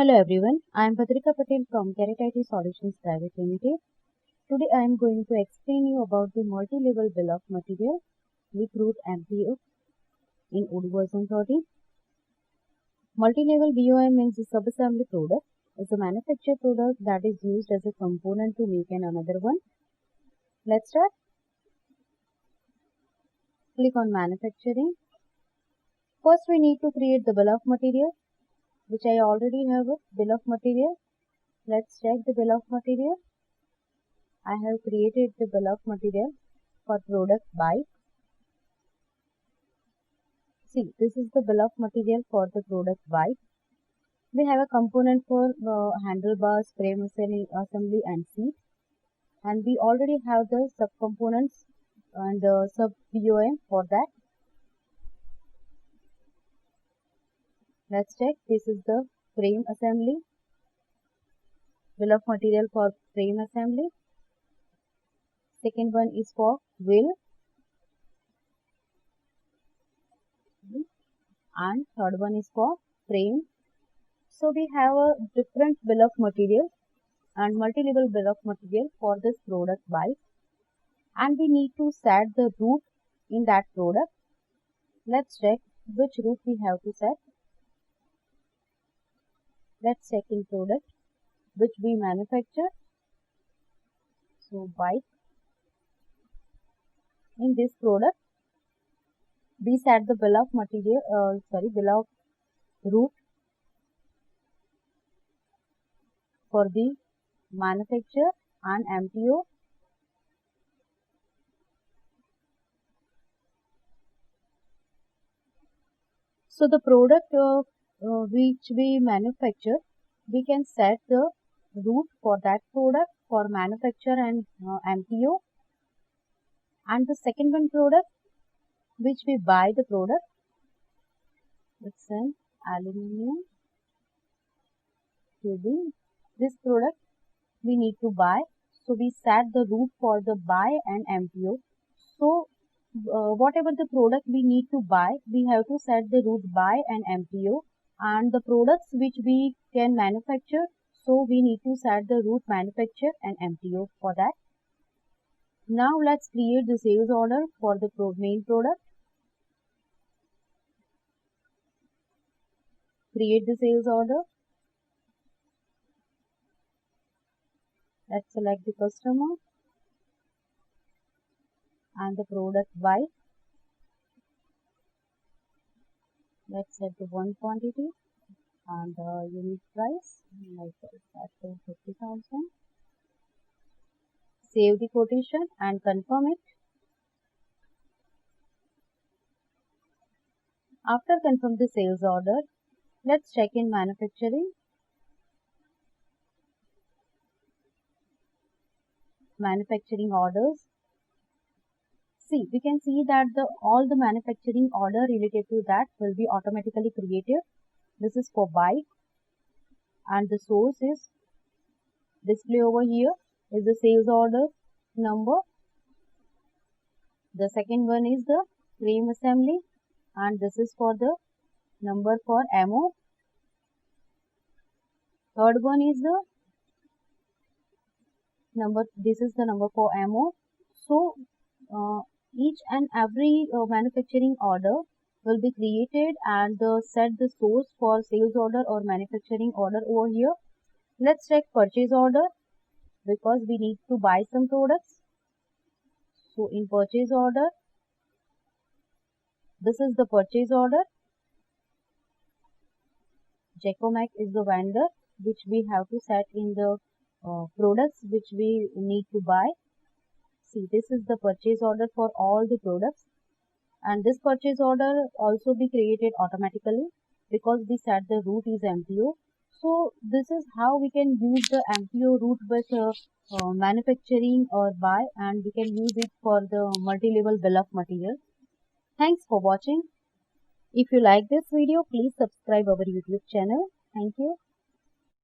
Hello everyone, I am Bhadrika Patel from Carrot IT Solutions Private Limited. Today I am going to explain you about the multi-level bill of material with root MPO in Odoo version 13. Multi-level BOM means a sub-assembly product. It's a manufactured product that is used as a component to make another one. Let's start. Click on manufacturing. First we need to create the bill of material, which I already have a bill of material. Let's check the bill of material. I have created the bill of material for product bike. See, this is the bill of material for the product bike. We have a component for handlebars, frame assembly and seat. And we already have the sub-components and sub-BOM for that. Let's check. This is the frame assembly. Bill of material for frame assembly. Second one is for wheel. And third one is for frame. So we have a different bill of material and multi-level bill of material for this product bike. And we need to set the root in that product. Let's check which root we have to set. Let's check in product which we manufacture. So bike. In this product, we set the bill of material, bill of root for the manufacturer and MPO. So the product which we manufacture, we can set the root for that product for manufacturer and MPO. And the second one product which we buy the product, it's an aluminum tubing. This product we need to buy, so we set the root for the buy and MPO. So whatever the product we need to buy, we have to set the root buy and MPO. And the products which we can manufacture, so we need to set the root manufacture and MPO for that. Now let's create the sales order for the main product. Create the sales order. Let's select the customer and the product bike. Let's set the one quantity and the unit price like that to 50,000. Save the quotation and confirm it. After confirm the sales order, let's check in manufacturing. Manufacturing orders. See, we can see that all the manufacturing order related to that will be automatically created. This is for bike and the source is display over here is the sales order number. The second one is the frame assembly and this is for the number for MO. Third one is the number, this is the number for MO. So each and every manufacturing order will be created and set the source for sales order or manufacturing order over here. Let's check purchase order because we need to buy some products. So in purchase order, this is the purchase order. Jacomac is the vendor which we have to set in the products which we need to buy. See, this is the purchase order for all the products, and this purchase order also be created automatically because we set the root is MPO. So this is how we can use the MPO root with manufacturing or buy, and we can use it for the multi-level bill of material. Thanks for watching. If you like this video, please subscribe our YouTube channel. Thank you.